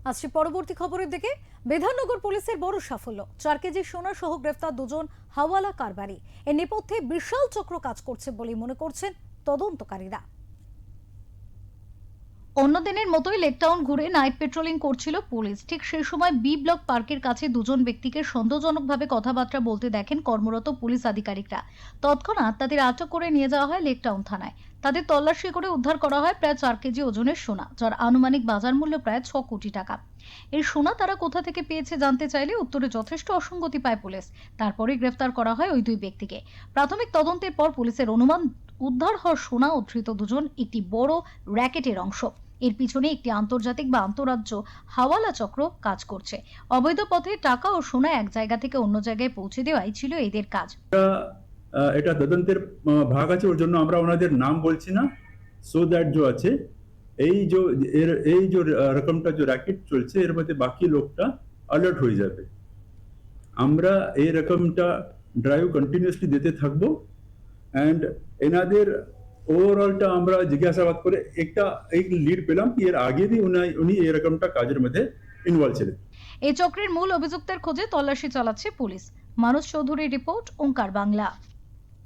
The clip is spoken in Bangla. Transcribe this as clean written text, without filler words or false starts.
আসছে পরবর্তী খবরের দিকে। বিধাননগর পুলিশের বড় সাফল্য, 4 কেজি সোনা সহ গ্রেফতার দুজন হাওয়ালা কারবারি। এর নেপথ্যে বিশাল চক্র কাজ করছে বলে মনে করছেন তদন্তকারীরা। অন্য দিনের মতোই লেকটাউন ঘুরে নাইট পেট্রোলিং করছিল পুলিশ। ঠিক সেই সময় বি ব্লক পার্কের কাছে দুজন ব্যক্তিকে সন্দেহজনকভাবে কথাবার্তা বলতে দেখেন কর্মরত পুলিশ আধিকারিকরা। তৎক্ষণাৎ তাদের আটক করে নিয়ে যাওয়া হয় লেকটাউন থানায়। তাদের তল্লাশি করে উদ্ধার করা হয় প্রায় 4 কেজি ওজনের সোনা, যার আনুমানিক বাজার মূল্য প্রায় 6 কোটি টাকা। এই সোনা তারা কোথা থেকে পেয়েছে জানতে চাইলে উত্তরে যথেষ্ট অসঙ্গতি পায় পুলিশ। তারপরে গ্রেফতার করা হয় ওই দুই ব্যক্তিকে। প্রাথমিক তদন্তের পর পুলিশের অনুমান, উদ্ধার হওয়া সোনা ও ধৃত দুজন একটি বড় র্যাকেটের অংশ। এর পিছনে একটি আন্তর্জাতিক বা আন্তঃরাজ্য হাওয়ালা চক্র কাজ করছে। অবৈধ পথে টাকা ও সোনা এক জায়গা থেকে অন্য জায়গায় পৌঁছে দেওয়াই ছিল এদের কাজ। এটা তদন্তের ভাগ আছে, ওর জন্য আমরা ওনাদের নাম বলছি না, সো দ্যাট जो আছে এই যে রকমটা যে র্যাকেট চলছে এর মধ্যে বাকি লোকটা অ্যালার্ট হয়ে যাবে। আমরা এই রকমটা ড্রাইভ কন্টিনিউয়াসলি দিতে থাকবো অ্যান্ড এনাদের ওভারঅলটা আমরা জিজ্ঞাসাবাদ করে এক লিড পেলাম কি এর আগে भी উনি এরকমটা কাজের মধ্যে ইনভলভ ছিলেন। এই চক্রের মূল অভিযুক্তের খোঁজে তল্লাশি চালাচ্ছে পুলিশ। মানস চৌধুরীর রিপোর্ট, ওঙ্কার বাংলা।